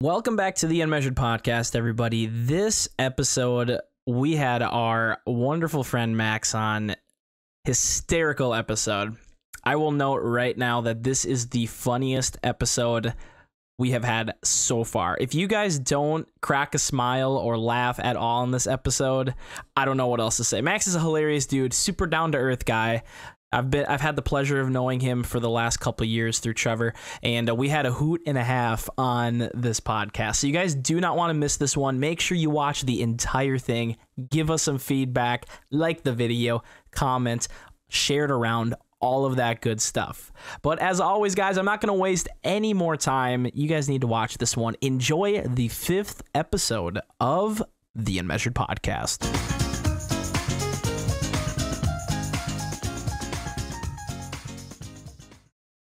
Welcome back to the UnMeasured podcast, everybody. This episode, we had our wonderful friend Max on. Hysterical episode. I will note right now that this is the funniest episode we have had so far. If you guys don't crack a smile or laugh at all in this episode, I don't know what else to say. Max is a hilarious dude, super down-to-earth guy. I've had the pleasure of knowing him for the last couple of years through Trevor, and we had a hoot and a half on this podcast. So you guys do not want to miss this one. Make sure you watch the entire thing. Give us some feedback, like the video, comment, share it around, all of that good stuff. But as always, guys, I'm not going to waste any more time. You guys need to watch this one. Enjoy the 5th episode of the UnMeasured podcast.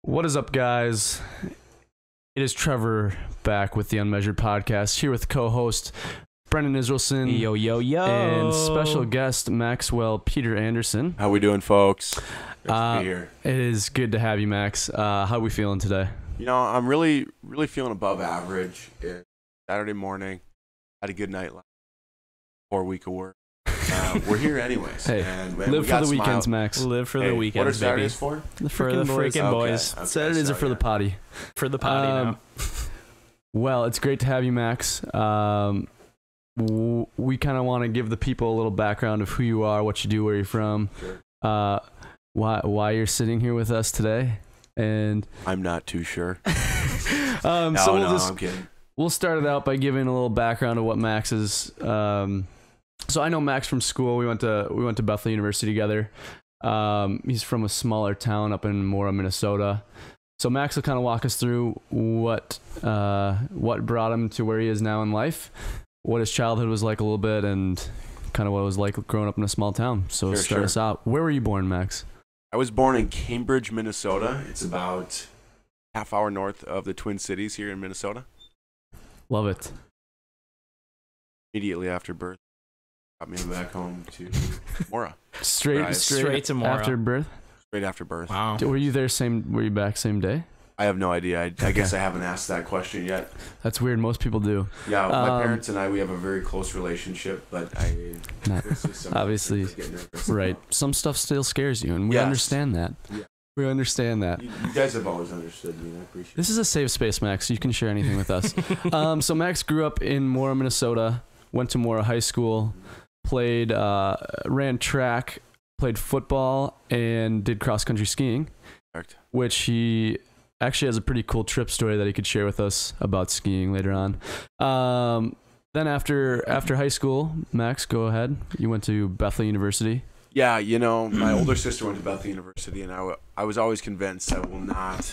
What is up, guys? It is Trevor back with the UnMeasured podcast, here with co-host Brendan Israelson. Yo, yo, yo. And special guest Maxwell Peter Anderson. How we doing, folks? Great to be here. It is good to have you, Max. How are we feeling today? You know, I'm really feeling above average. It's Saturday morning. Had a good night last 4 week of work. We're here anyways. Hey, and live for the weekends, Max. Live for the weekends, What are Saturdays baby. for? For the freaking boys. Okay, Saturdays are for the potty. For the potty now. Well, it's great to have you, Max. We kind of want to give the people a little background of who you are, what you do, where you're from, Sure. why you're sitting here with us today, and I'm not too sure. I'm kidding. We'll start it out by giving a little background of what Max is. So I know Max from school. We went to Bethel University together. He's from a smaller town up in Mora, Minnesota. So Max will kind of walk us through what brought him to where he is now in life, what his childhood was like a little bit, and kind of what it was like growing up in a small town. So start us out. Where were you born, Max? I was born in Cambridge, Minnesota. It's about half hour north of the Twin Cities here in Minnesota. Love it. Immediately after birth, got me back home to Mora. Straight to Mora. after birth. Straight after birth. Wow. Were you there Were you back same day? I have no idea. I guess I haven't asked that question yet. That's weird. Most people do. Yeah, my parents and we have a very close relationship, but Obviously, right. Some stuff still scares you, and we understand that. Yeah. We understand that. You guys have always understood me, and I appreciate This is a safe space, Max. You can share anything with us. So Max grew up in Mora, Minnesota, went to Mora High School, played, ran track, played football, and did cross-country skiing, Correct. which he actually has a pretty cool trip story that he could share with us about skiing later on. Then after high school, Max, go ahead. You went to Bethel University. Yeah, you know, my older sister went to Bethel University, and I was always convinced I'll not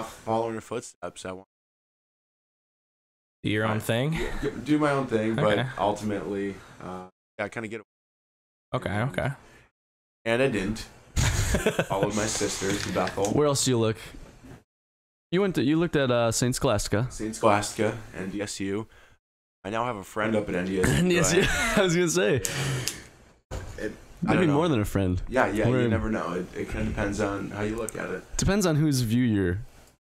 follow in her footsteps. I want Do your own thing? do my own thing, Okay. but ultimately, I kind of get it. Okay. And I didn't. Followed my sister to Bethel. Where else do you look? You looked at St. Scholastica. St. Scholastica, NDSU. I now have a friend up at NDSU. NDSU. I was gonna say. Maybe more than a friend. Yeah, you never know. It kind of depends on how you look at it. Depends on whose view you're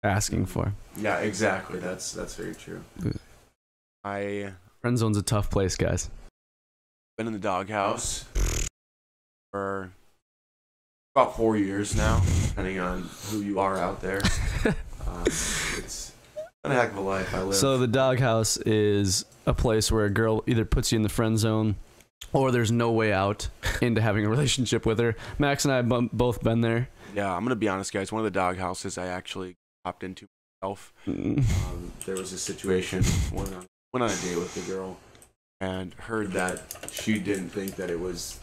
asking for. Yeah, exactly. That's very true. Friend zone's a tough place, guys. Been in the doghouse for about 4 years now, depending on who you are out there. It's a heck of a life I live. So the doghouse is a place where a girl either puts you in the friend zone or there's no way out into having a relationship with her. Max and I have both been there. Yeah, I'm going to be honest, guys. One of the doghouses I actually hopped into myself. There was a situation, went on a date with a girl and heard that she didn't think that it was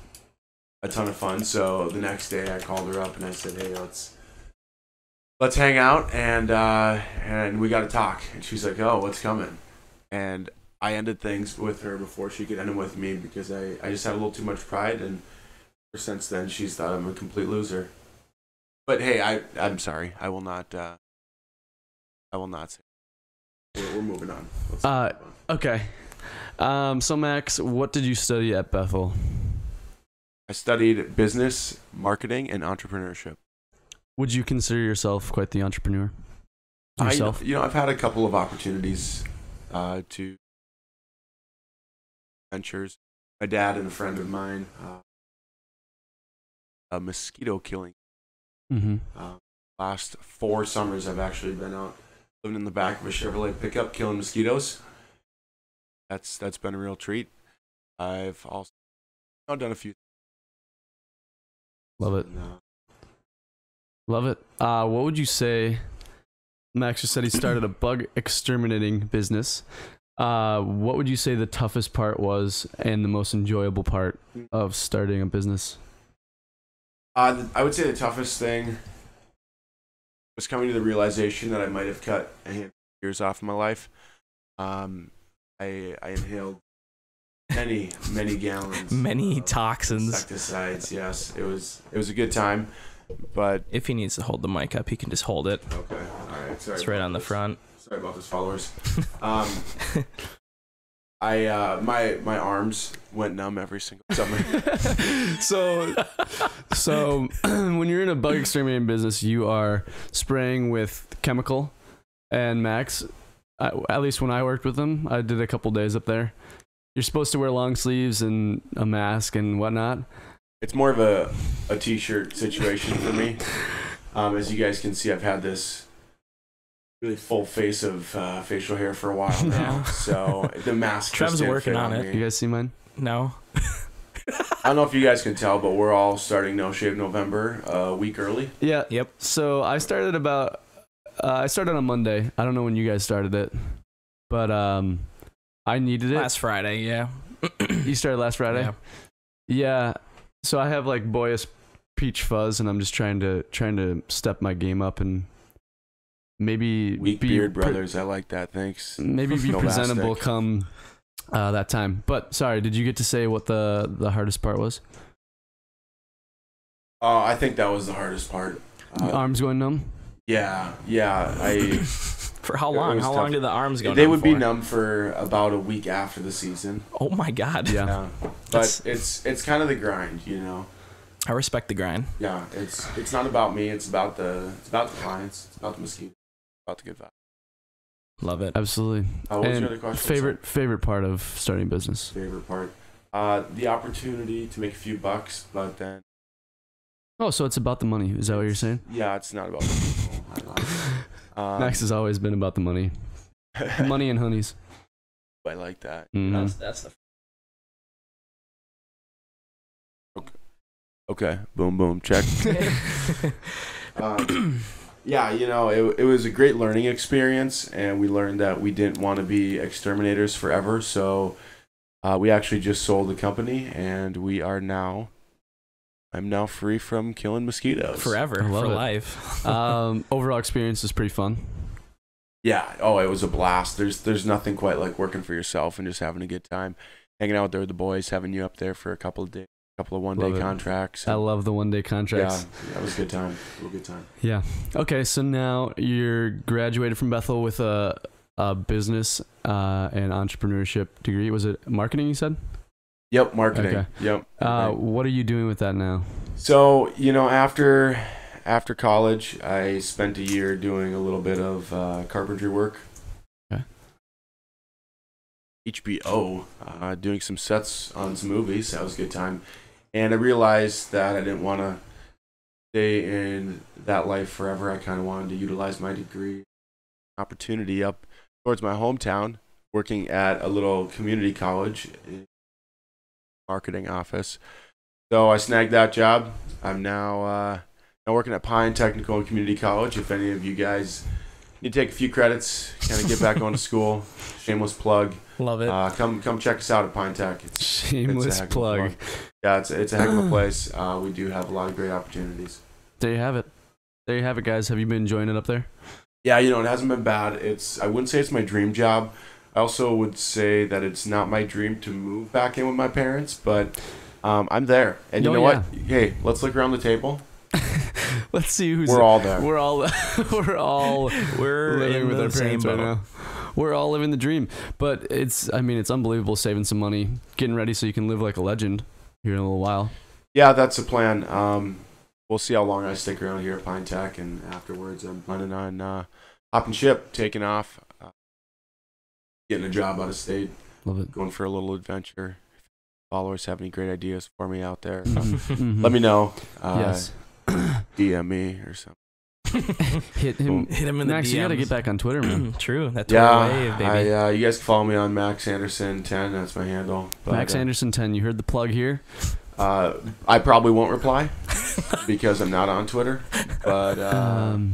a ton of fun. So the next day I called her up and I said, hey, let's hang out and we got to talk. And she's like, oh, what's coming? And I ended things with her before she could end them with me because I just had a little too much pride, and ever since then she's thought I'm a complete loser. But hey, I'm sorry. I will not say. We're moving on. Let's move on. Okay. So Max, what did you study at Bethel? I studied business, marketing, and entrepreneurship. Would you consider yourself quite the entrepreneur? yourself? I've had a couple of opportunities to ventures. My dad and a friend of mine, a mosquito killing. Mm-hmm. Last 4 summers, I've actually been out living in the back of a Chevrolet pickup killing mosquitoes. That's been a real treat. I've also done a few. Love it. Love it. What would you say? Max just said he started a bug exterminating business. What would you say the toughest part was and the most enjoyable part of starting a business? I would say the toughest thing was coming to the realization that I might have cut a handful of years off of my life. I inhaled many gallons, Many toxins. insecticides. Yes, it was a good time, but If he needs to hold the mic up, he can just hold it. okay, all right. Sorry, It's right about on the this. front. Sorry about this, followers. My arms went numb every single summer. So when you're in a bug exterminating business, you are spraying with chemical. And Max, at least when I worked with them, I did a couple days up there. You're supposed to wear long sleeves and a mask and whatnot. It's more of a t-shirt situation for me. As you guys can see, I've had this really full face of facial hair for a while now. So the mask. Trev's just didn't working fit on it. me. You guys see mine? No. I don't know if you guys can tell, but we're all starting No Shave November a week early. Yeah. Yep. So I started on Monday. I don't know when you guys started it, but I needed it. Last Friday, yeah. You started last Friday? Yeah. Yeah. So I have like boyish peach fuzz, and I'm just trying to step my game up and maybe Weak beard brothers. I like that. Thanks. Maybe be No presentable elastic. come that time. But sorry, did you get to say what the hardest part was? I think that was the hardest part. Arms going numb? Yeah. For how It long? was How long tough. did the arms go They numb would be for? numb for about a week after the season. Oh my God. Yeah. But it's kind of the grind, you know. I respect the grind. Yeah, it's not about me. It's about the clients. It's about the mosquito. It's about the good vibe. Love it. Absolutely. What was And your other question? favorite part of starting business? Favorite part? The opportunity to make a few bucks, but then Oh, so it's about the money. Is that what you're saying? yeah, it's not about the people. Max has always been about the money. Money and honeys. I like that. Mhm. That's the Okay, boom, boom, check. Yeah, you know, it was a great learning experience, and we learned that we didn't want to be exterminators forever. So we actually just sold the company, and I'm now free from killing mosquitoes. forever, I love for it. life. Overall experience is pretty fun. Yeah. Oh, it was a blast. There's nothing quite like working for yourself and just having a good time, hanging out there with the boys, having you up there for a couple of days, a couple of Love one-day it. contracts. I love the 1 day contracts. Yeah, that was a good time. Real good time. Yeah. Okay, so now you're graduated from Bethel with a business and entrepreneurship degree. Was it marketing, you said? Yep, marketing. Okay. Yep. Right. What are you doing with that now? So, you know, after college, I spent a year doing a little bit of carpentry work. Okay. HBO, doing some sets on some movies. That was a good time. And I realized that I didn't want to stay in that life forever. I kind of wanted to utilize my degree opportunity up towards my hometown, working at a little community college in marketing office. So I snagged that job. I'm now working at Pine Technical and Community College. If any of you guys need to take a few credits, kind of get back going to school, shameless plug. Love it. Come check us out at Pine Tech. It's a Shameless heck of a plug. Yeah, it's a heck of a place. We do have a lot of great opportunities. There you have it. There you have it, guys. Have you been enjoying it up there? Yeah, you know, it hasn't been bad. I wouldn't say it's my dream job. I also would say that it's not my dream to move back in with my parents, but I'm there. And you Oh, know yeah. what? Hey, let's look around the table. Let's see who's. We're all there. We're all. We're living in with the our same parents right boat. now. We're all living the dream, but it's unbelievable saving some money, getting ready so you can live like a legend here in a little while. Yeah, that's the plan. We'll see how long I stick around here at Pine Tech, and afterwards I'm planning on hopping ship, taking off, getting a job out of state, Love it. going for a little adventure. If followers have any great ideas for me out there, Mhm. let me know. Yes. DM me or something. Hit him. Hit him in the Max, you gotta DMs. get back on Twitter, man. True. That Twitter wave, baby. You guys can follow me on Max Anderson 10. That's my handle. But, Max Anderson 10. You heard the plug here. I probably won't reply because I'm not on Twitter, but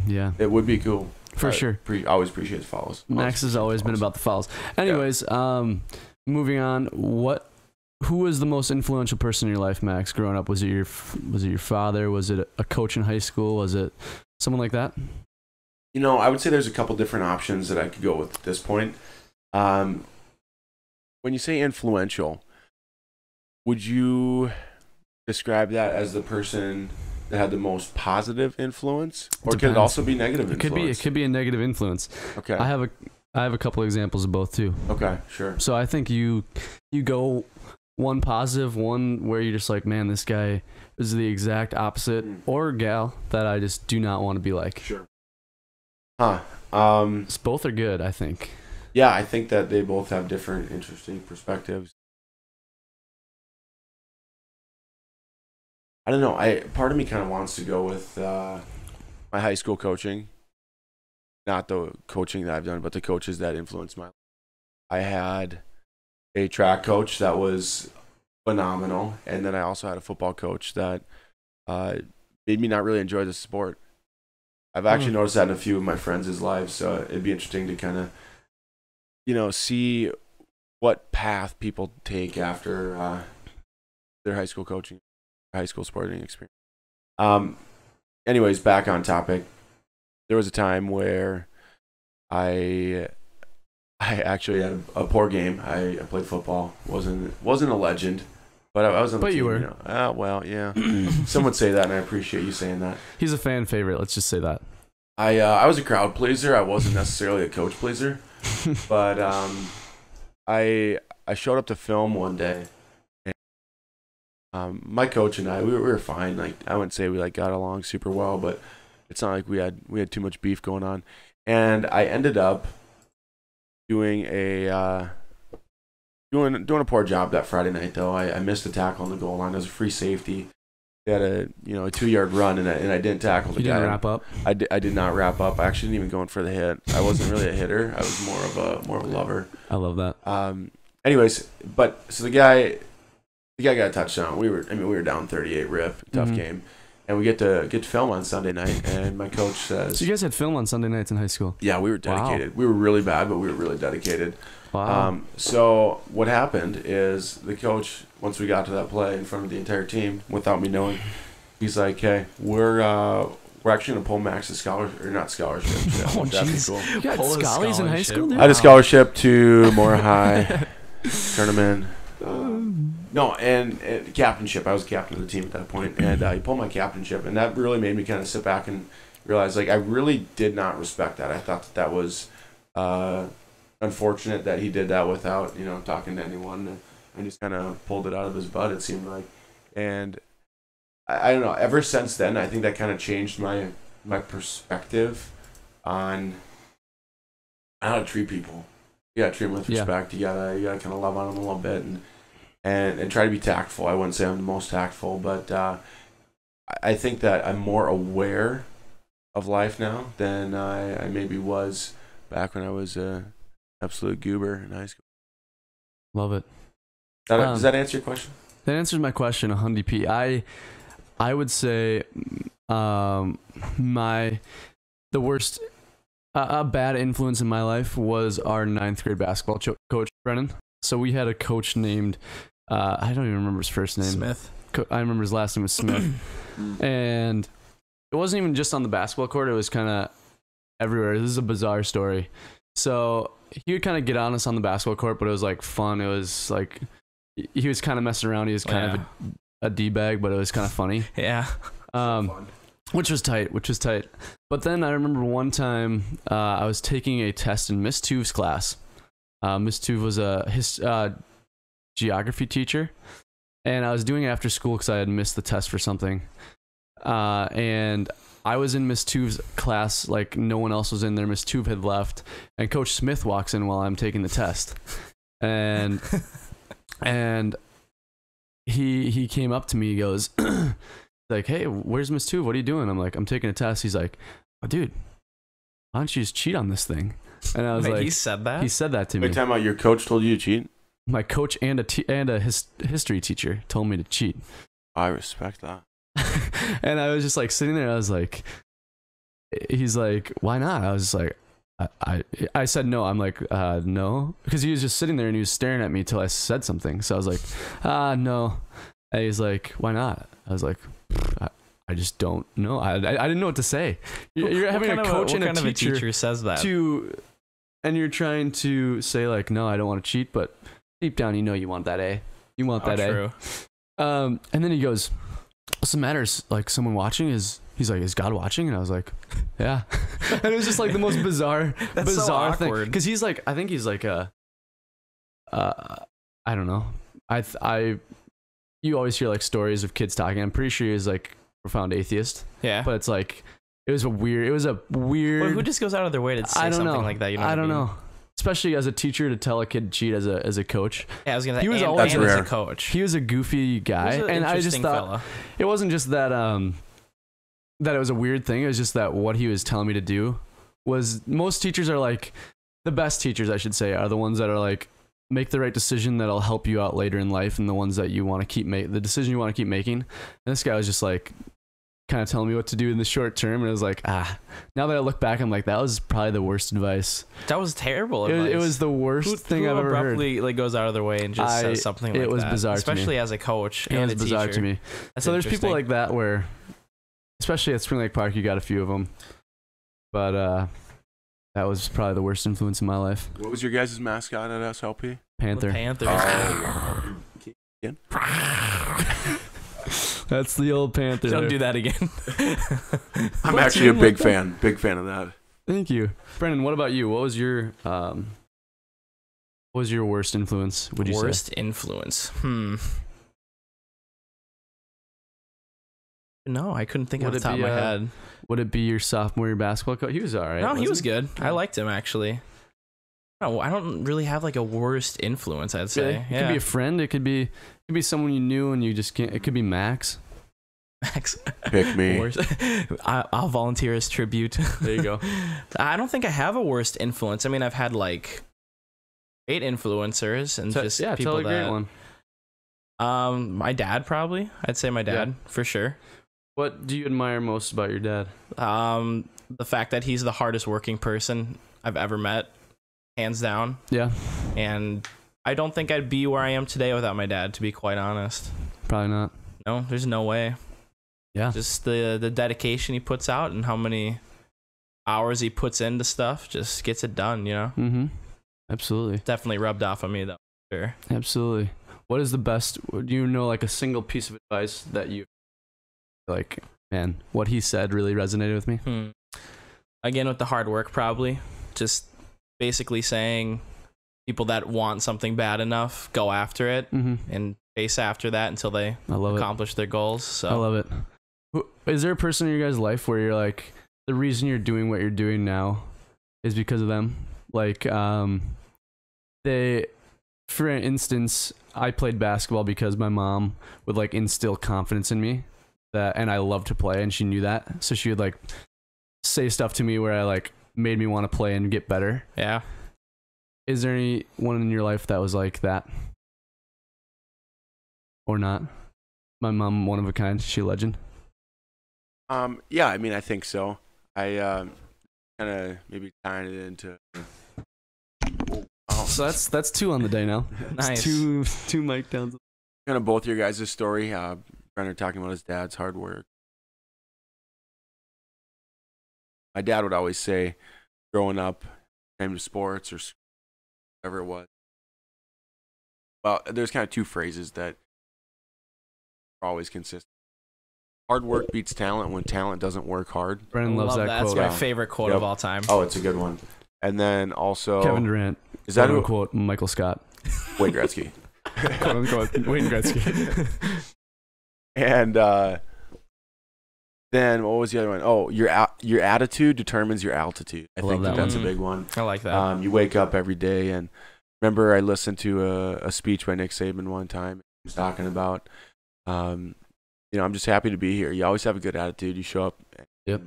Yeah, it would be cool. for sure. Always appreciate the follows. Max has always been about the follows. Anyways, moving on. Who was the most influential person in your life, Max, growing up? Was it your father? Was it a coach in high school? Was it someone like that? You know, I would say there's a couple different options that I could go with at this point. When you say influential, would you describe that as the person that had the most positive influence, or could it also be negative influence? It could be a negative influence. Okay. I have a couple examples of both too. Okay, sure. So I think you go one positive, one where you're just like, man, this guy is the exact opposite, or gal that I just do not want to be like. Sure. Both are good, I think. Yeah, I think that they both have different interesting perspectives. I don't know. Part of me kind of wants to go with my high school coaching, not the coaching that I've done, but the coaches that influenced my life. I had a track coach that was phenomenal, and then I also had a football coach that made me not really enjoy the sport. I've actually noticed that in a few of my friends' lives, so it'd be interesting to kind of, see what path people take after their high school coaching, high school sporting experience. Anyways, back on topic. There was a time where I actually had a poor game. I played football. wasn't a legend, but I was on the team. You were. Well, yeah. Some would say that, and I appreciate you saying that. He's a fan favorite. Let's just say that. I was a crowd pleaser. I wasn't necessarily a coach pleaser, but I showed up to film one day. And, my coach and I, we were fine. Like, I wouldn't say we got along super well, but it's not like we had too much beef going on. And I ended up doing a poor job that Friday night, though. I missed a tackle on the goal line. It was a free safety. They had a 2-yard run, and I didn't tackle the guy. You didn't wrap up? I did not wrap up. I actually didn't even go in for the hit. I wasn't really a hitter. I was more of a lover. I love that. Anyways, so the guy got a touchdown. We were down 38 rip, tough game. And we get to film on Sunday night, and my coach says... So you guys had film on Sunday nights in high school? Yeah, we were dedicated. Wow. We were really bad, but we were really dedicated. Wow. So what happened is the coach, once we got to that play in front of the entire team, without me knowing, he's like, "Hey, we're actually gonna pull Max's scholarship, or not scholarship." Oh, that'd be jeez. cool. You got scholars in high school, dude? I had a scholarship to Mora High tournament. No, and captainship. I was captain of the team at that point, and he pulled my captainship, and that really made me kind of sit back and realize, I really did not respect that. I thought that was unfortunate that he did that without, talking to anyone, and just kind of pulled it out of his butt, it seemed like. And I don't know. Ever since then, I think that kind of changed my perspective on how to treat people. You gotta treat them with respect. You gotta kind of love on them a little bit, and try to be tactful. I wouldn't say I'm the most tactful, but I think that I'm more aware of life now than I maybe was back when I was an absolute goober in high school. Love it. Does that answer your question? That answers my question, 100p. I would say the worst a bad influence in my life was our 9th grade basketball coach, Brennan. So we had a coach named I don't even remember his first name. Smith. I remember his last name was Smith. And it wasn't even just on the basketball court. It was kind of everywhere. This is a bizarre story. So he would kind of get on us on the basketball court, but it was fun. It was he was kind of messing around. He was kind of a D-bag, but it was kind of funny. Yeah. Which was tight. But then I remember one time I was taking a test in Miss Tuve's class. Miss Tuve was a geography teacher, and I was doing it after school because I had missed the test for something. And I was in Miss Tuve's class, like no one else was in there. Miss Tuve had left, and Coach Smith walks in while I'm taking the test, and he came up to me. He goes, like, "Hey, where's Miss Tuve? What are you doing?" I'm like, "I'm taking a test." He's like, "Oh, dude, why don't you just cheat on this thing?" And I was like, he said that? He said that to me. Wait, time out. Your coach told you to cheat? My coach and a history teacher told me to cheat. I respect that. And I was just like sitting there. I was like, he's like, "Why not?" I was just like, I said no. I'm like, no, because he was just sitting there and he was staring at me till I said something. So I was like, no. And he's like, "Why not?" I was like, I just don't know. I didn't know what to say. You're having a coach and a teacher says that and you're trying to say like, "No, I don't want to cheat," but deep down, you know you want that A. You want that true. A. And then he goes, "What's the matter? Is like someone watching?" He's like, "Is God watching?" And I was like, "Yeah." And it was just like the most bizarre thing. Because he's like, I think he's like I don't know. You always hear like stories of kids talking. I'm pretty sure he's like profound atheist. Yeah. But it's like, it was a weird. Well, who just goes out of their way to say something like that? You know I don't mean? know. Especially as a teacher to tell a kid to cheat as a coach. Yeah, I was gonna say, he was always as a coach. He was a goofy guy, and I just thought it wasn't just that that it was a weird thing. It was just that what he was telling me to do was, most teachers are like, the best teachers, I should say, are the ones that are like, make the right decision that'll help you out later in life, and the ones that you want to keep the decision you want to keep making. And this guy was just like kind of telling me what to do in the short term, and it was like, now that I look back, I'm like, that was probably the worst advice. That was terrible advice. It was the worst thing I've ever heard. Who abruptly like goes out of their way and just says something like that? It was bizarre, especially as a coach and a teacher. It was bizarre to me. So there's people like that where, especially at Spring Lake Park, you got a few of them, but that was probably the worst influence in my life. What was your guys' mascot at SLP? Panther. Panther. That's the old Panther. Don't do that again. I'm actually a big fan. Big fan of that. Thank you, Brendan. What about you? What was your worst influence? Would you say? Worst influence? No, I couldn't think of the top of my head. Would it be your sophomore year basketball coach? He was all right. No, he was good. I liked him actually. No, I don't really have like a worst influence, I'd say. It could be a friend. It could be someone you knew and you just can't. It could be Max. Max. Pick me. I'll volunteer as tribute. There you go. I don't think I have a worst influence. I mean, I've had like 8 influencers and just people tell a great one. My dad probably. I'd say my dad for sure. What do you admire most about your dad? The fact that he's the hardest working person I've ever met. Hands down. Yeah. And I don't think I'd be where I am today without my dad, to be quite honest. Probably not. No, there's no way. Yeah. Just the dedication he puts out and how many hours he puts into stuff just gets it done, you know? Mm-hmm. Absolutely. Definitely rubbed off on me, though. Sure. Absolutely. What is the best, do you know like a single piece of advice that you, like, man, what he said really resonated with me? Again, with the hard work, probably. Just basically saying people that want something bad enough, go after it and chase after that until they accomplish their goals. So I love it. Is there a person in your guys' life where you're like, the reason you're doing what you're doing now is because of them? Like, for instance, I played basketball because my mom would like instill confidence in me and I love to play, and she knew that. So she would like say stuff to me where I like made me want to play and get better. Yeah. Is there anyone in your life that was like that? Or not? My mom, one of a kind. Is she a legend? Yeah, I mean, I think so. I kind of maybe tying it into. So that's 2 on the day now. Nice. Two mic downs. Kind of both your guys' story. Brendan talking about his dad's hard work. My dad would always say, growing up, came to sports or whatever it was. Well, there's kind of 2 phrases that are always consistent. Hard work beats talent when talent doesn't work hard. Brendan loves that quote. That's my favorite quote of all time. Oh, it's a good one. And then also Kevin Durant. Is that quote Michael Scott? Wayne Gretzky. Quote unquote Wayne Gretzky. And then what was the other one? Oh, your attitude determines your altitude. I think that's a big one. I like that. You wake up every day, and remember I listened to a speech by Nick Saban one time. He was talking about, I'm just happy to be here. You always have a good attitude. You show up, Yep.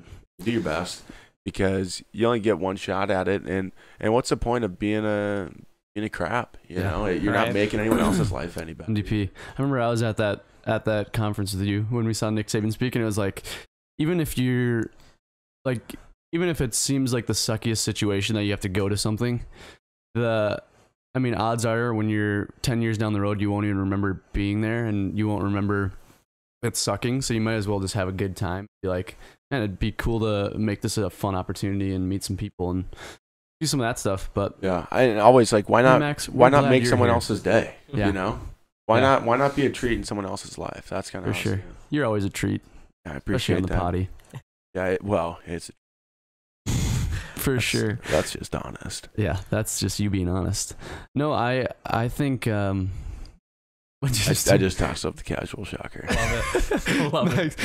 do your best, because you only get one shot at it. And what's the point of being a crap? You know, you're not making anyone else's life any better. MVP. I remember I was at that conference with you when we saw Nick Saban speak, and it was like, even if it seems like the suckiest situation that you have to go to something, odds are when you're 10 years down the road, you won't even remember being there, and you won't remember it sucking. So you might as well just have a good time. Be like, man, it'd be cool to make this a fun opportunity and meet some people and do some of that stuff. But yeah, I always like, why not? Max, why not make someone else's day? Yeah. You know, why not be a treat in someone else's life? That's kind of for sure. You're always a treat. I appreciate especially on the that. potty. Yeah, it's for sure. That's just honest. Yeah, that's just you being honest. No, I think I just tossed up the casual shocker. Love it. Love it.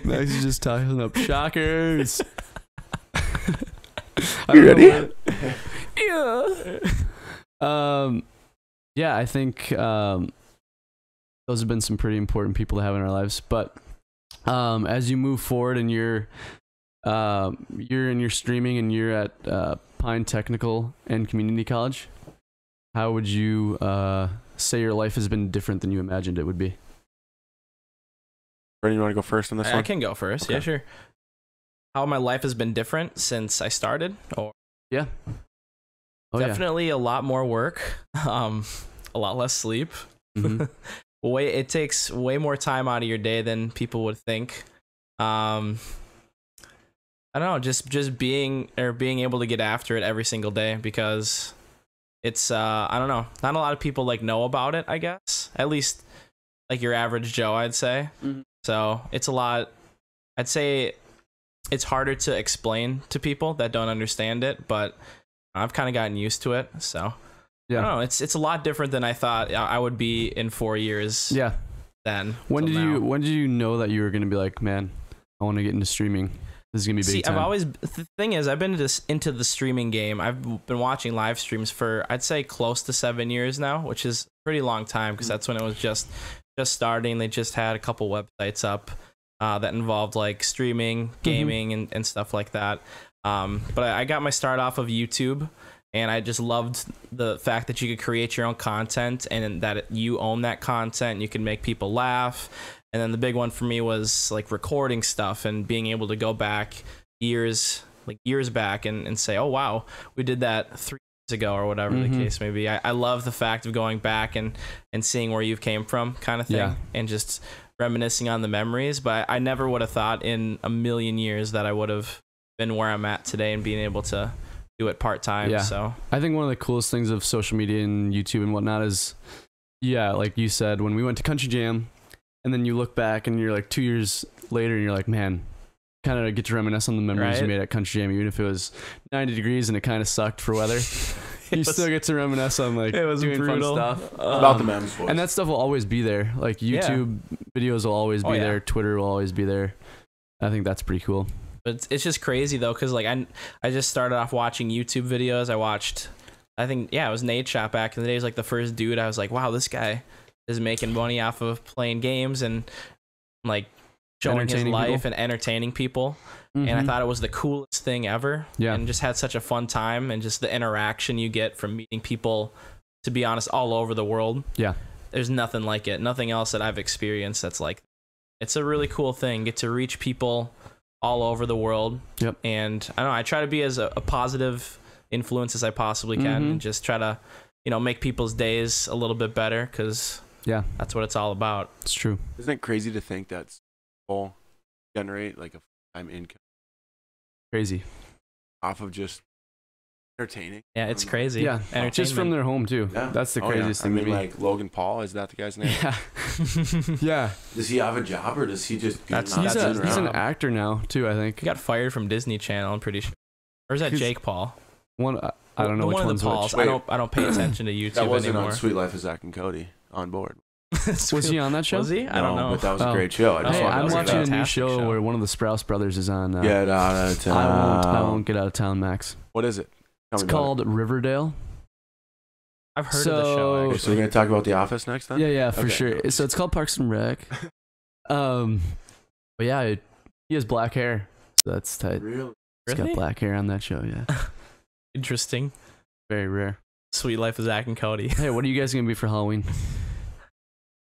Max is just tossing up shockers. You ready? Yeah, I think those have been some pretty important people to have in our lives. But as you move forward and you're in your streaming and you're at Pine Technical and Community College, how would you say your life has been different than you imagined it would be? Brendan, you want to go first on this one? I can go first. Okay. Yeah, sure. How my life has been different since I started? Yeah. Definitely a lot more work, a lot less sleep. Mm-hmm. It takes way more time out of your day than people would think. I don't know, just being able to get after it every single day, because it's I don't know, not a lot of people know about it, I guess. At least like your average Joe, I'd say. Mm-hmm. So it's a lot. I'd say it's harder to explain to people that don't understand it, but I've kind of gotten used to it. So yeah, I don't know, it's a lot different than I thought I would be in 4 years. Yeah. Then when did you know that you were gonna be like, man, I want to get into streaming? This is gonna be big time. The thing is, I've been into the streaming game. I've been watching live streams for, I'd say, close to 7 years now, which is a pretty long time, because that's when it was just starting. They just had a couple websites up that involved streaming, gaming, and stuff like that. But I got my start off of YouTube, and I just loved the fact that you could create your own content, and that you own that content. You can make people laugh. And then the big one for me was recording stuff and being able to go back years back and say, oh wow, we did that 3 years ago, or whatever the case may be. I love the fact of going back and seeing where you've came from, kind of thing, and just reminiscing on the memories. But I never would have thought in a million years that I would have been where I'm at today and being able to do it part-time. Yeah. So I think one of the coolest things of social media and YouTube and whatnot is, like you said, when we went to Country Jam, and then you look back and you're 2 years later and you're like, man, kind of get to reminisce on the memories you made at Country Jam, even if it was 90 degrees and it kind of sucked for weather. You still get to reminisce on it was doing brutal fun stuff. About the memes, boys. And that stuff will always be there. YouTube videos will always be there. Twitter will always be there. I think that's pretty cool. But it's just crazy though, because I just started off watching YouTube videos. I watched, I think, it was Nate Shot back in the day. He was the first dude. I was like, wow, this guy is making money off of playing games and showing his life and entertaining people. And I thought it was the coolest thing ever. Yeah. And just had such a fun time, and just the interaction you get from meeting people, to be honest, all over the world. Yeah. There's nothing like it. Nothing else that I've experienced that's like, it's a really cool thing. Get to reach people all over the world. Yep. And I don't know, I try to be as a positive influence as I possibly can, and just try to, make people's days a little bit better, because that's what it's all about. It's true. Isn't it crazy to think that people generate a full-time income? Crazy. Off of just entertaining. Yeah, it's crazy. Yeah, just from their home too. Yeah. That's the craziest thing. I mean, Logan Paul, is that the guy's name? Yeah. Yeah. Does he have a job, or does he just? He's an actor now too, I think. He got fired from Disney Channel, I'm pretty sure. Or is that Jake Paul? I don't know which one's which. I don't pay attention to YouTube that wasn't anymore. On Sweet Life of Zach and Cody on board. Was he on that show? Was he? I don't know. But that was a great show. I just Hey, wanted to I'm say watching a that. new Fantastic show, show. where one of the Sprouse brothers is on. Get out of town. I won't get out of town, Max. What is it? Tell It's me about called Riverdale. I've heard of the show. it. So we're gonna talk about The Office next then? Yeah, for Okay. sure. So it's called Parks and Rec. But yeah, he has black hair, so that's tight. Really? He's got black hair on that show. Yeah, Interesting. very rare. Sweet Life of Zach and Cody. Hey, what are you guys gonna be for Halloween?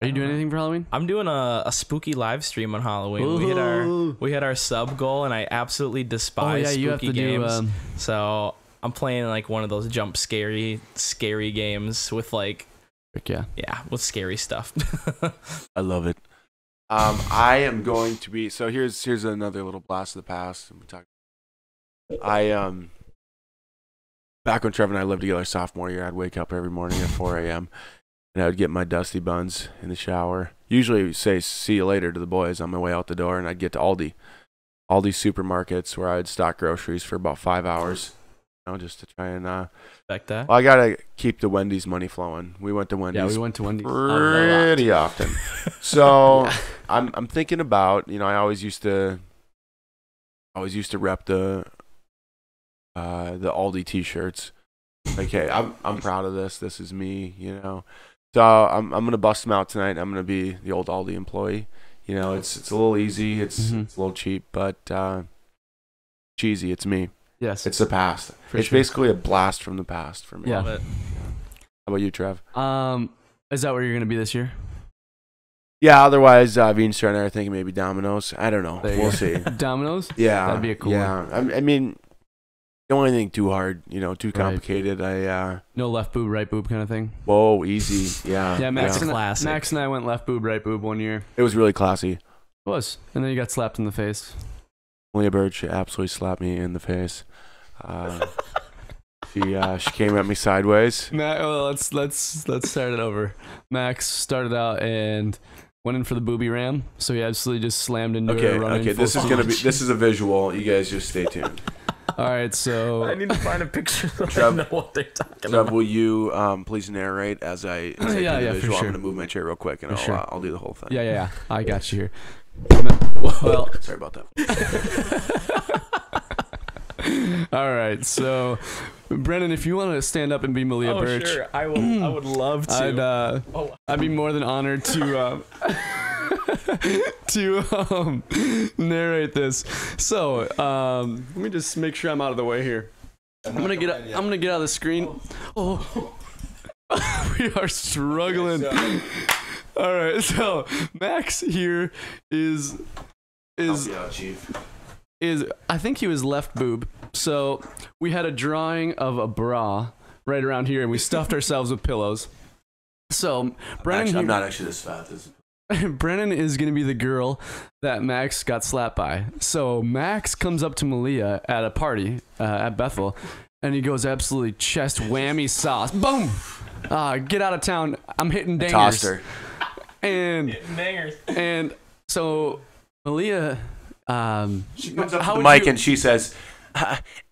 Are you doing anything for Halloween? I'm doing a spooky live stream on Halloween. Ooh. We hit our sub goal, and I absolutely Oh despise yeah, you have spooky to games. do. So I'm playing like one of those jump scary games with like Yeah. with scary stuff. I love it. I am going to be. So here's another little blast of the past. Back when Trevor and I lived together sophomore year, I'd wake up every morning at 4 a.m. and I would get my dusty buns in the shower. Usually say see you later to the boys on my way out the door, and I'd get to Aldi supermarkets where I'd stock groceries for about 5 hours, just to try and. Expect that. Well, I gotta keep the Wendy's money flowing. We went to Wendy's. Yeah, we went to Wendy's. Pretty often. So I'm thinking about, I always used to rep the Aldi t-shirts. Like, hey, I'm proud of this. This is me, So I'm gonna bust them out tonight. I'm gonna be the old Aldi employee. It's a little easy. It's a little cheap, but cheesy. It's me. Yes. It's the past. It's sure. basically a blast from the past for me. Yeah. Love it. How about you, Trev? Is that where you're gonna be this year? Yeah, otherwise, Veenstra and I are thinking maybe Domino's. I don't know. There you We'll go. see. Domino's? Yeah. That'd be a cool Yeah. I mean, don't want anything too hard, too complicated. No left boob, right boob kind of thing. Whoa, easy. Yeah. Yeah, Max Yeah. and Classic. Max and I went left boob, right boob one year. It was really classy. It was. And then you got slapped in the face. Leah Bird, she absolutely slapped me in the face. She came at me sideways. Let's start it over. Max started out and went in for the booby ram, so he absolutely just slammed into her. Okay. This is a visual. You guys just stay tuned. All right, so I need to find a picture so Trev- I know what they're talking Trev, about. will you please narrate as I do the Yeah, for visual? sure. I'm gonna move my chair real quick and For sure. I'll do the whole thing. yeah, I got you here. Well, Sorry about that. all right, so Brennan, if you want to stand up and be Malia Birch, Sure. I would love to. I'd be more than honored to narrate this. So let me just make sure I'm out of the way here. I'm gonna get out of the screen. Oh, we are struggling. All right, so Max here is Chief. I think he was left boob. So we had a drawing of a bra right around here, and we stuffed ourselves with pillows. So Brennan, I'm not actually this fat. Brennan is gonna be the girl that Max got slapped by. So Max comes up to Malia at a party at Bethel, and he goes absolutely chest whammy sauce. Boom! Get out of town. I'm hitting dangers. Tossed her. And so Malia, She comes up to the mic and she says,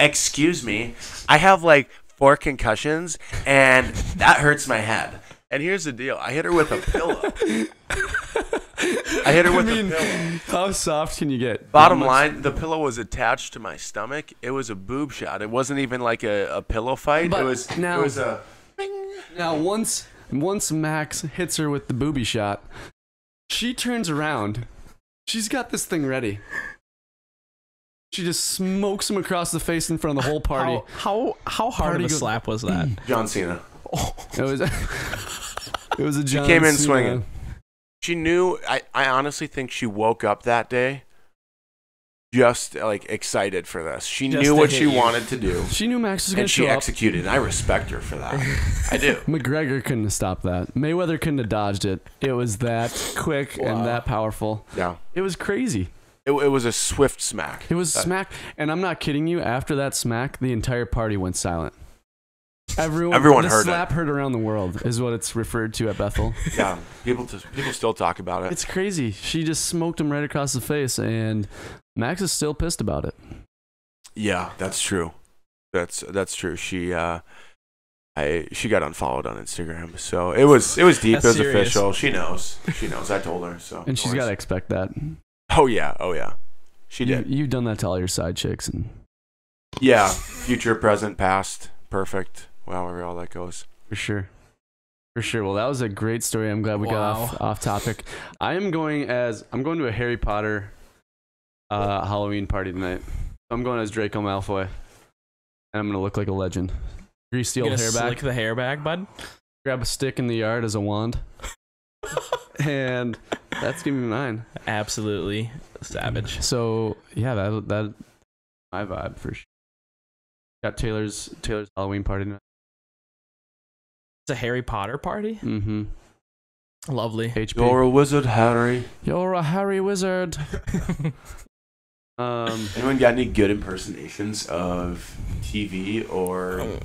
"Excuse me, I have like 4 concussions and that hurts my head." And here's the deal: I hit her with a pillow. A pillow. How soft can you get? Bottom line, the pillow was attached to my stomach. It was a boob shot. It wasn't even like a pillow fight. But it was a. Now once Max hits her with the booby shot, she turns around. She's got this thing ready. She just smokes him across the face in front of the whole party. How hard Party of a go- slap was that? John Cena. It was a John came in Cena. swinging. She knew. I honestly think she woke up that day just like excited for this. She Just knew to what hit she you. wanted to do, She knew Max was going and to she show up. executed. And I respect her for that. I do. McGregor couldn't have stopped that. Mayweather couldn't have dodged it. It was that quick and that powerful. Yeah. It was crazy. It was a swift smack. It was smack. And I'm not kidding you. After that smack, the entire party went silent. Everyone heard the it. slap heard around the world is what it's referred to at Bethel. Yeah. People still talk about it. It's crazy. She just smoked him right across the face, and Max is still pissed about it. Yeah, that's true. That's true. She she got unfollowed on Instagram. So it was deep. That's it was serious. official. She knows. I told her. So And she's got to expect that. Oh yeah. She did. You've done that to all your side chicks, and Yeah, future, present, past, perfect. However all that goes. for sure. Well, that was a great story. I'm glad we got off topic. I'm going to a Harry Potter Halloween party tonight. I'm going as Draco Malfoy, and I'm gonna look like a legend. Grease the old hair back. Slick the hair back, bud. Grab a stick in the yard as a wand, and that's gonna be mine. Absolutely savage. So yeah, that my vibe for sure. Got Taylor's Halloween party tonight. It's a Harry Potter party. Mm-hmm. Lovely. HP. You're a wizard, Harry. You're a Harry wizard. Anyone got any good impersonations of TV or?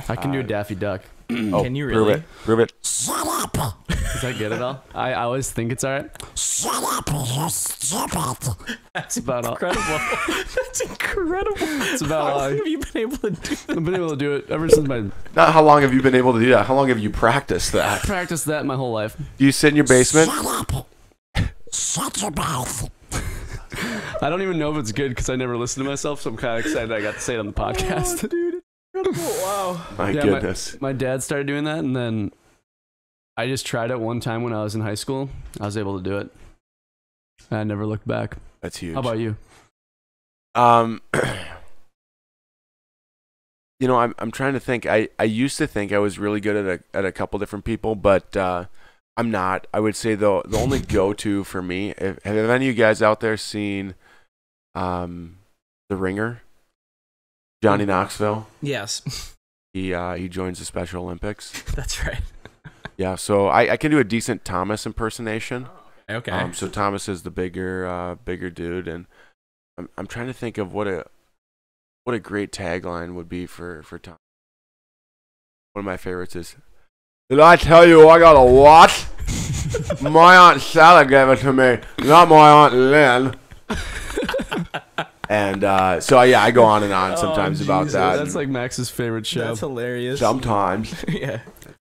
I can do a Daffy Duck. Can you really? Prove it. Shut up. Does that get it all? I always think it's alright. Shut up, you're stupid. That's about all. incredible. That's incredible. It's about How all. long have you been able to do that? I've been able to do it ever since my Not how long have you been able to do that? How long have you practiced that? practiced that my whole life. Do you sit in your basement? Shut up. Shut your mouth. I don't even know if it's good because I never listened to myself, so I'm kind of excited I got to say it on the podcast. Oh, dude, incredible! Wow. My Yeah, goodness. My dad started doing that, and then I just tried it one time when I was in high school. I was able to do it. I never looked back. That's huge. How about you? You know, I'm trying to think. I used to think I was really good at a couple different people, but I'm not. I would say the only go-to for me. Have any of you guys out there seen The Ringer? Johnny Knoxville. Yes, He joins the Special Olympics. that's right. Yeah, so I can do a decent Thomas impersonation. Okay. So Thomas is the bigger dude, and I'm trying to think of what a great tagline would be for Thomas. One of my favorites is, "Did I tell you I got a watch? My Aunt Sally gave it to me, not my Aunt Lynn." And so yeah, I go on and on sometimes about Jesus, that. That's like Max's favorite show. That's hilarious. Sometimes. Yeah.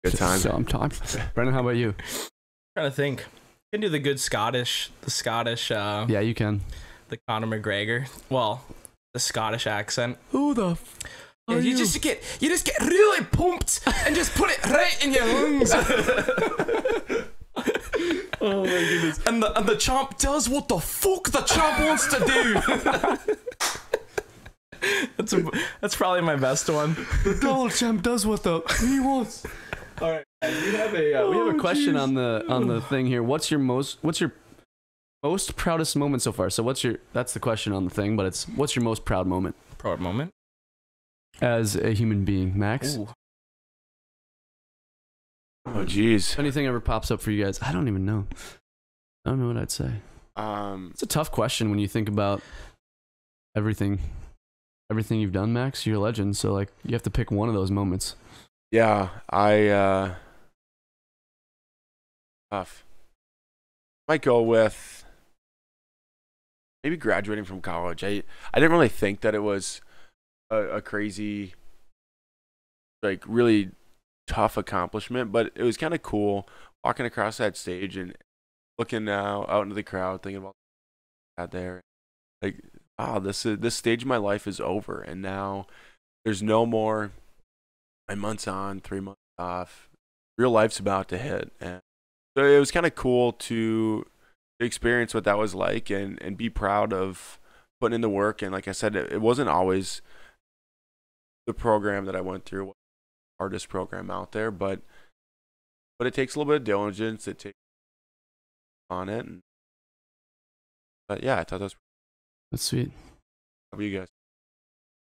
Good time. Sometimes. Brendan, how about you? Trying to think. I can do the good Scottish. Yeah, you can. The Conor McGregor. Well, the Scottish accent. Who the? Yeah, you just get really pumped and just put it right in your lungs. Oh my goodness. And the champ does what the fuck the champ wants to do. That's probably my best one. The Donald champ does what he wants. All right, guys, we have a question on the thing here. What's your most proudest moment so far? So that's the question on the thing, but it's what's your most proud moment Proud moment as a human being, Max? Ooh. Oh geez. If anything ever pops up for you guys, I don't even know. I don't know what I'd say. It's a tough question when you think about everything you've done, Max. You're a legend, so like you have to pick one of those moments. Yeah, tough. Might go with maybe graduating from college. I didn't really think that it was a crazy, like really tough accomplishment, but it was kind of cool walking across that stage and looking out into the crowd, thinking about that there. Like, wow, this stage of my life is over, and now there's no more 9 months on, 3 months off. Real life's about to hit, and so it was kind of cool to experience what that was like and be proud of putting in the work. And like I said, it wasn't always the program that I went through, the hardest program out there, but it takes a little bit of diligence. It takes on it, but yeah, I thought that's sweet. How about you guys?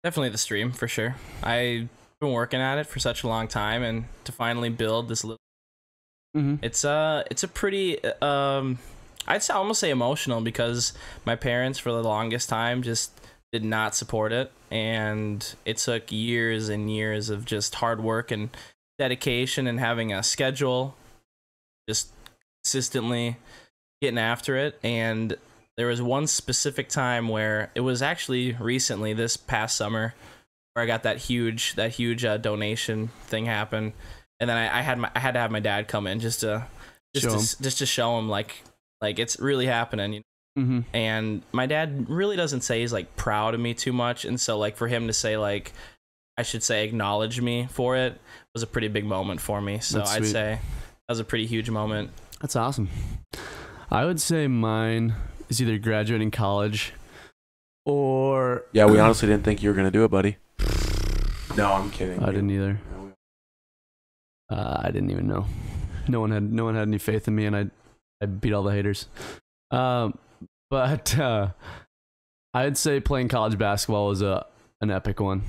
Definitely the stream for sure. I've been working at it for such a long time, and to finally build this little, it's a pretty I'd almost say emotional, because my parents for the longest time just did not support it, and it took years and years of just hard work and dedication and having a schedule, just consistently getting after it. And there was one specific time where it was actually recently, this past summer, where I got that huge donation thing happen, and then I had to have my dad come in just to show him like it's really happening. You know? Mm-hmm. And my dad really doesn't say he's like proud of me too much, and so like for him to say like I should say acknowledge me for it was a pretty big moment for me. So I'd say that was a pretty huge moment. That's awesome. I would say mine is either graduating college or... Yeah, we honestly didn't think you were going to do it, buddy. No, I'm kidding. I didn't either. I didn't even know. No one had any faith in me, and I beat all the haters. But I'd say playing college basketball was an epic one.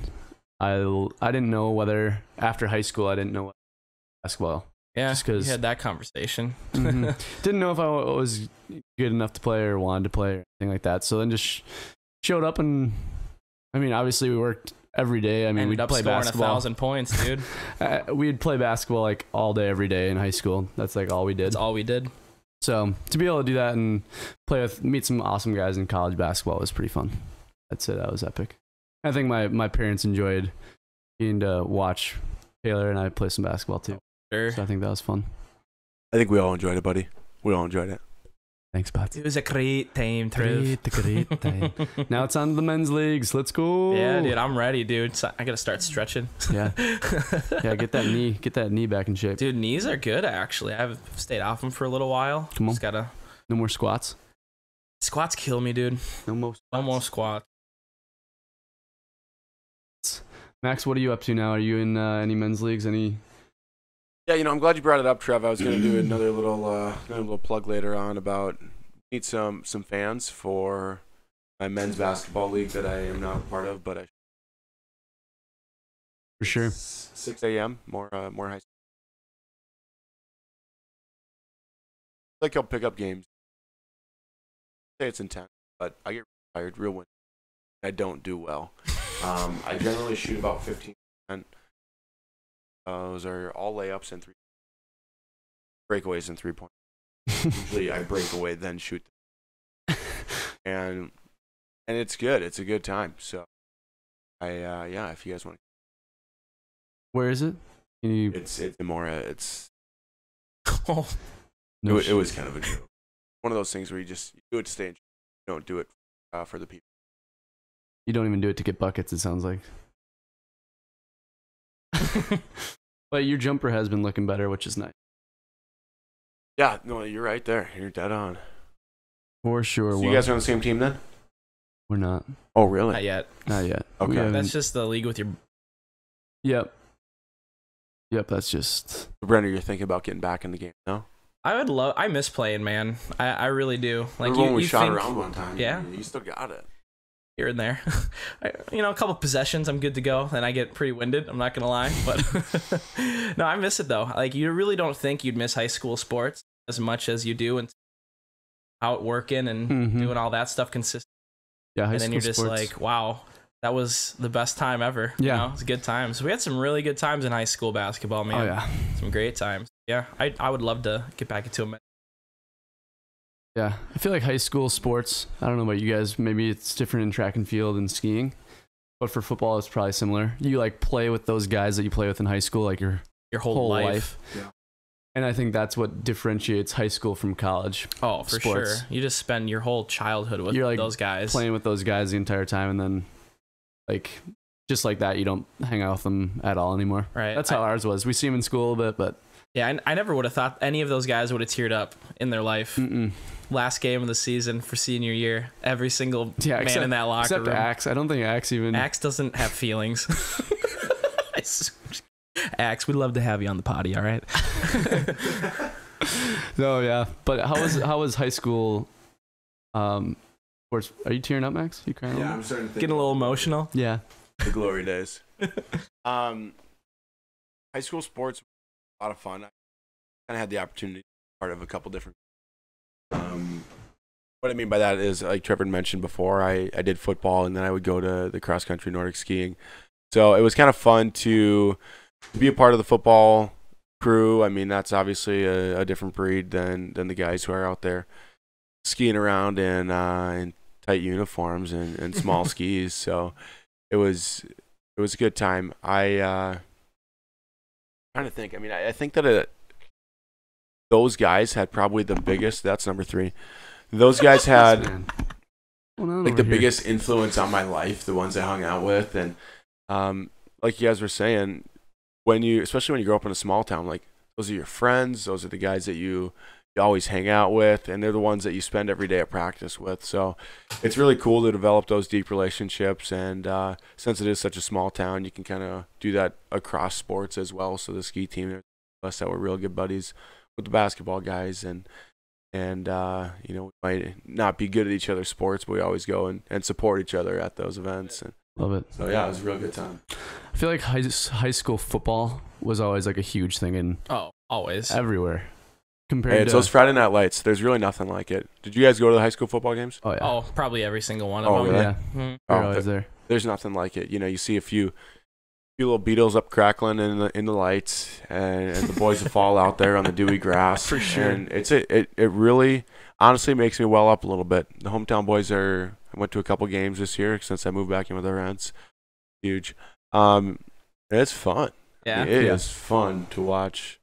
I didn't know whether after high school I didn't know basketball. Yeah, just because we had that conversation. Mm-hmm. Didn't know if I was good enough to play or wanted to play or anything like that. So then just showed up, and I mean, obviously we worked every day. I mean, we'd play basketball. 1,000 points, dude. We'd play basketball like all day, every day in high school. That's like all we did. That's all we did. So to be able to do that and meet some awesome guys in college basketball was pretty fun. That's it. That was epic. I think my parents enjoyed getting to watch Taylor and I play some basketball too. Sure. So I think that was fun. I think we all enjoyed it, buddy. We all enjoyed it. Thanks, Pat. It was a great time, Trev. Great time. Now it's on to the men's leagues. Let's go. Yeah, dude, I'm ready, dude. So I gotta start stretching. Yeah. Yeah, get that knee back in shape. Dude, knees are good actually. I've stayed off them for a little while. Come on. Just gotta. No more squats. Squats kill me, dude. No more squats. No more squats. Max, what are you up to now? Are you in any men's leagues? Any? Yeah, I'm glad you brought it up, Trev. I was going to do another little plug later on about need some fans for my men's basketball league that I am not a part of, but I for sure 6 a.m. more high school. Like I'll pick up games. Say it's intense, but I get tired real when I don't do well. I generally shoot about 15%. Those are all layups and breakaways and 3-point. Usually I break away, then shoot them. And it's good. It's a good time. So if you guys want to. Where is it? It's in Mora. It's Oh, it was kind of a joke. One of those things where you do it to stay in. You don't do it for the people. You don't even do it to get buckets, it sounds like. But your jumper has been looking better, which is nice. Yeah, no, you're right there. You're dead on. For sure. So you guys are on the same team then? We're not. Oh, really? not yet. Not yet. Okay. That's just the league with your. Yep. That's just. Brenner, you're thinking about getting back in the game, no? I miss playing, man. I really do. Like when we shot think, around one time. Yeah. You still got it. Here and there. A couple possessions, I'm good to go. Then I get pretty winded, I'm not going to lie. But no, I miss it, though. Like, you really don't think you'd miss high school sports as much as you do and out working and doing all that stuff consistently. Yeah, high and then school you're just sports. like, wow, that was the best time ever. Yeah. It's a good time. So we had some really good times in high school basketball, man. Oh, yeah. Some great times. Yeah, I would love to get back into them. Yeah, I feel like high school sports, I don't know about you guys, maybe it's different in track and field and skiing, but for football it's probably similar. You like play with those guys that you play with in high school like your whole life. Yeah. And I think that's what differentiates high school from college. Oh, for sports. sure. You just spend your whole childhood with You're like those guys. Playing with those guys the entire time, and then like just like that you don't hang out with them at all anymore. Right. That's how ours was. We see them in school a little bit, but yeah, I never would have thought any of those guys would have teared up in their life. Last game of the season for senior year. Every single man in that locker room. Except Axe. I don't think Axe even... Axe doesn't have feelings. Axe, we'd love to have you on the potty, all right? No, yeah. But how was high school sports? Are you tearing up, Max? You crying? Yeah, I'm starting to think Getting a little emotional. Yeah. the glory days. High school sports were a lot of fun. I kind of had the opportunity to be part of a couple different. What I mean by that is, like Trevor mentioned before, I did football, and then I would go to the cross country Nordic skiing. So it was kind of fun to be a part of the football crew. I mean, that's obviously a different breed than the guys who are out there skiing around in tight uniforms and small skis. So it was It was a good time. Trying to think. I mean, I think that those guys had probably the biggest. That's number 3. Those guys had like the biggest influence on my life. The ones I hung out with, and like you guys were saying, especially when you grow up in a small town, like those are your friends. Those are the guys that you always hang out with, and they're the ones that you spend every day at practice with. So it's really cool to develop those deep relationships, and since it is such a small town, you can kind of do that across sports as well. So the ski team, there's us that were real good buddies with the basketball guys, and you know, we might not be good at each other's sports, but we always go and support each other at those events. And love it. so yeah, it was a real good time. I feel like high school football was always like a huge thing in always everywhere. Hey, it's those Friday night lights. There's really nothing like it. Did you guys go to the high school football games? Oh yeah. Oh, probably every single one of them. Really? Yeah. Mm-hmm. We're always there. There's nothing like it. You know, you see a few little beetles up crackling in the lights, and the boys will fall out there on the dewy grass. For sure. And it really honestly makes me well up a little bit. The hometown boys I went to a couple games this year since I moved back in with our aunts. Huge. It's fun. Yeah. I mean, it is fun to watch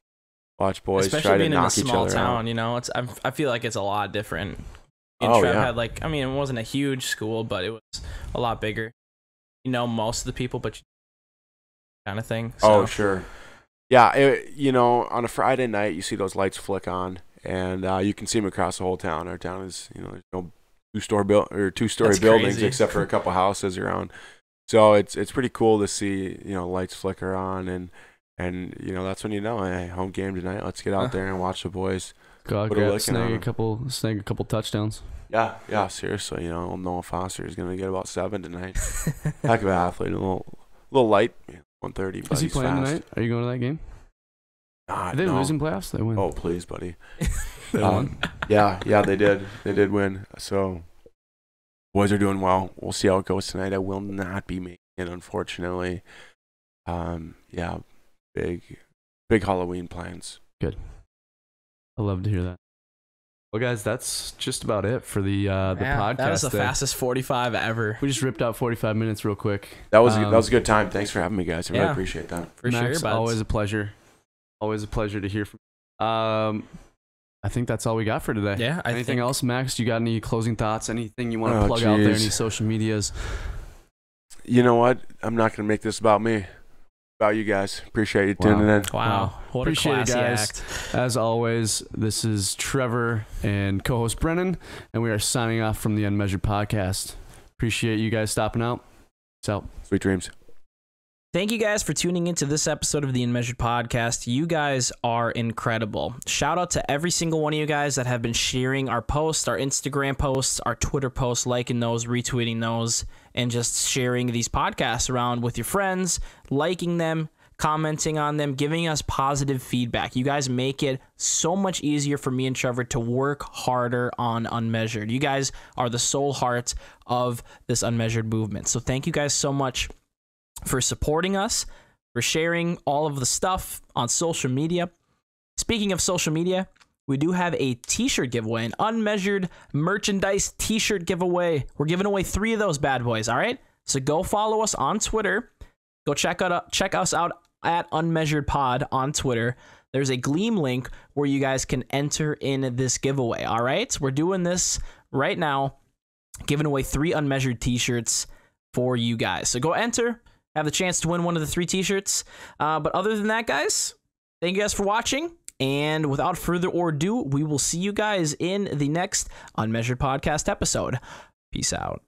boys especially try to being in a knock each small other town, out. you know, I feel like it's a lot different. Oh, Trev yeah. had like, I mean, it wasn't a huge school, but it was a lot bigger. You know, most of the people, but kind of thing. So. Oh, sure. Yeah, you know, on a Friday night, you see those lights flick on, and you can see them across the whole town. Our town is, you know, there's no two-story That's buildings crazy. except for a couple houses around. So it's pretty cool to see, you know, lights flicker on, and you know, that's when you know, hey, home game tonight. Let's get out there and watch the boys. Go out, Put a licking snag on a 'em. couple touchdowns. Yeah, seriously. You know, Noah Foster is going to get about 7 tonight. Heck of an athlete, a little light, 130. But Is he he's playing fast. tonight? Are you going to that game? Nah, Did they no. lose in playoffs? They win. Oh, please, buddy. They won. Yeah, they did. They did win. So, boys are doing well. We'll see how it goes tonight. I will not be making it, unfortunately. Yeah, big Halloween plans. Good. I love to hear that. Well, guys, that's just about it for the podcast. That was the there. fastest 45 ever. We just ripped out 45 minutes real quick. That was a good time. Thanks for having me, guys. I really Yeah. appreciate that. For Max, sure, but always a pleasure. Always a pleasure to hear from you. I think that's all we got for today. Yeah. Anything else, Max? You got any closing thoughts? Anything you want to Oh, plug out there? geez. Any social medias? You know what? I'm not going to make this about me. About you guys. Appreciate you tuning in. Wow. What Appreciate a it, classy guys. act. As always, this is Trevor and co-host Brennan, and we are signing off from the UnMeasured podcast. Appreciate you guys stopping out. Peace out. Sweet dreams. Thank you guys for tuning into this episode of the UnMeasured podcast. You guys are incredible. Shout out to every single one of you guys that have been sharing our posts, our Instagram posts, our Twitter posts, liking those, retweeting those, and just sharing these podcasts around with your friends, liking them, commenting on them, giving us positive feedback. You guys make it so much easier for me and Trevor to work harder on UnMeasured. You guys are the soul heart of this UnMeasured movement. So thank you guys so much for supporting us, for sharing all of the stuff on social media. Speaking of social media, we do have a t-shirt giveaway, an UnMeasured merchandise t-shirt giveaway. We're giving away 3 of those bad boys, all right? So go follow us on Twitter. Go check us out at UnMeasured Pod on Twitter. There's a Gleam link where you guys can enter in this giveaway, all right? We're doing this right now, giving away 3 UnMeasured t-shirts for you guys. So go enter. Have the chance to win one of the 3 t-shirts. But other than that, guys, thank you guys for watching. And without further ado, we will see you guys in the next UnMeasured podcast episode. Peace out.